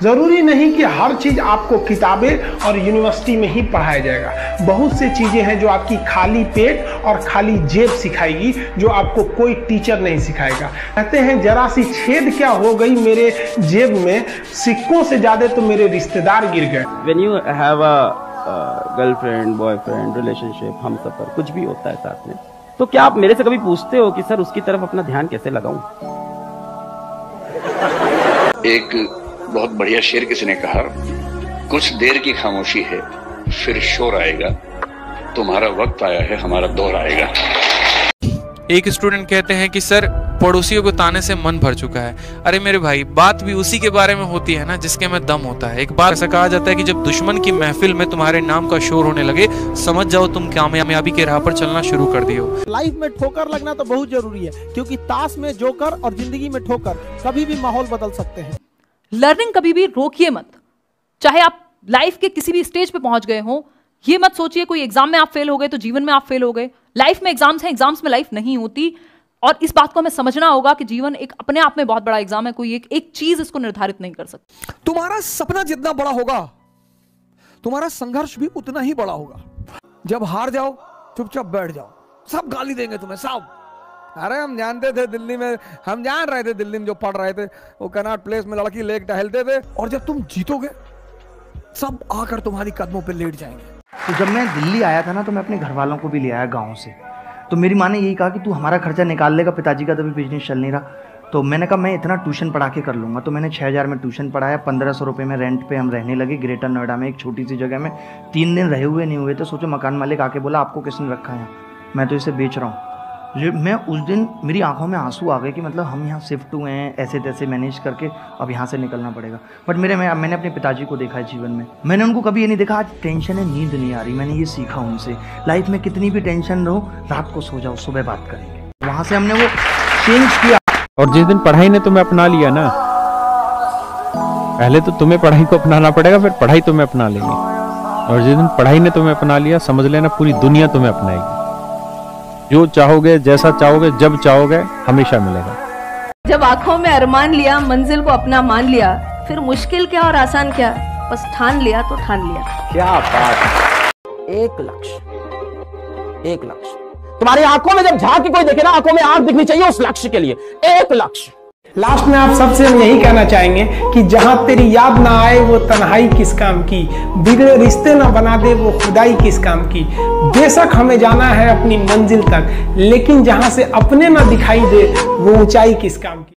ज़रूरी नहीं कि हर चीज़ आपको किताबें और यूनिवर्सिटी में ही पढ़ाया जाएगा। बहुत सी चीज़ें हैं जो आपकी खाली पेट और खाली जेब सिखाएगी, जो आपको कोई टीचर नहीं सिखाएगा। कहते हैं जरा सी छेद क्या हो गई मेरे जेब में, सिक्कों से ज़्यादा तो मेरे रिश्तेदार गिर गए। When you have a girlfriend, boyfriend, relationship, हम सफर कुछ भी होता है साथ में, तो क्या आप मेरे से कभी पूछते हो कि सर उसकी तरफ अपना ध्यान कैसे लगाऊं? एक बहुत बढ़िया शेर किसी ने कहा, कुछ देर की खामोशी है फिर शोर आएगा, तुम्हारा वक्त आया है हमारा दौर आएगा। एक स्टूडेंट कहते हैं कि सर पड़ोसियों को ताने से मन भर चुका है। अरे मेरे भाई, बात भी उसी के बारे में होती है ना जिसके में दम होता है। एक बार ऐसा कहा जाता है कि जब दुश्मन की महफिल में तुम्हारे नाम का शोर होने लगे, समझ जाओ तुम कामयाबी के राह पर चलना शुरू कर दियो। लाइफ में ठोकर लगना तो बहुत जरूरी है, क्योंकि ताश में जोकर और जिंदगी में ठोकर कभी भी माहौल बदल सकते हैं। लर्निंग कभी भी रोकिए मत। चाहे आप लाइफ के किसी भी स्टेज पे पहुंच गए हो, ये मत सोचिए कोई एग्जाम में आप फेल हो गए तो जीवन में आप फेल हो गए। लाइफ में एग्जाम्स हैं, एग्जाम्स में लाइफ नहीं होती। और इस बात को हमें समझना होगा कि जीवन एक अपने आप में बहुत बड़ा एग्जाम है, कोई एक चीज इसको निर्धारित नहीं कर सकती। तुम्हारा सपना जितना बड़ा होगा, तुम्हारा संघर्ष भी उतना ही बड़ा होगा। जब हार जाओ चुपचाप बैठ जाओ, सब गाली देंगे तुम्हें सब। अरे हम जानते थे दिल्ली में, हम जान रहे थे दिल्ली में जो पढ़ रहे थे वो कनॉट प्लेस में लड़की लेक टहलते थे, और जब तुम जीतोगे सब आकर तुम्हारी कदमों पे लेट जाएंगे। तो जब मैं दिल्ली आया था ना, तो मैं अपने घर वालों को भी ले आया गाँव से। तो मेरी माँ ने यही कहा कि तू हमारा खर्चा निकाल लेगा, पिताजी का तभी बिजनेस चल नहीं रहा। तो मैंने कहा मैं इतना ट्यूशन पढ़ा के कर लूँगा। तो मैंने 6000 में ट्यूशन पढ़ाया, 1500 रुपये में रेंट पे हम रहने लगे ग्रेटर नोएडा में, एक छोटी सी जगह में। 3 दिन रहे हुए नहीं हुए तो सोचो मकान मालिक आके बोला आपको किसने रखा है, मैं तो इसे बेच रहा हूँ। मैं उस दिन मेरी आंखों में आंसू आ गए कि मतलब हम यहाँ शिफ्ट हुए हैं, ऐसे तैसे मैनेज करके अब यहाँ से निकलना पड़ेगा। बट मैंने अपने पिताजी को देखा है जीवन में, मैंने उनको कभी ये नहीं देखा आज टेंशन है नींद नहीं आ रही। मैंने ये सीखा उनसे, लाइफ में कितनी भी टेंशन रहो रात को सो जाओ, सुबह बात करेंगे। वहाँ से हमने वो चेंज किया। और जिस दिन पढ़ाई ने तुम्हें अपना लिया ना, पहले तो तुम्हें पढ़ाई को अपनाना पड़ेगा, फिर पढ़ाई तुम्हें अपना लेगी। और जिस दिन पढ़ाई ने तुम्हें अपना लिया, समझ लेना पूरी दुनिया तुम्हें अपनाएगी। जो चाहोगे, जैसा चाहोगे, जब चाहोगे, हमेशा मिलेगा। जब आंखों में अरमान लिया, मंजिल को अपना मान लिया, फिर मुश्किल क्या और आसान क्या, बस ठान लिया तो ठान लिया। क्या बात है। एक लक्ष्य, एक लक्ष्य तुम्हारी आंखों में जब झांक के कोई देखे ना, आंखों में आंख दिखनी चाहिए उस लक्ष्य के लिए। एक लक्ष्य। लास्ट में आप सबसे हम यही कहना चाहेंगे कि जहां तेरी याद ना आए वो तन्हाई किस काम की, बिगड़े रिश्ते ना बना दे वो खुदाई किस काम की। बेशक हमें जाना है अपनी मंजिल तक, लेकिन जहां से अपने ना दिखाई दे वो ऊंचाई किस काम की।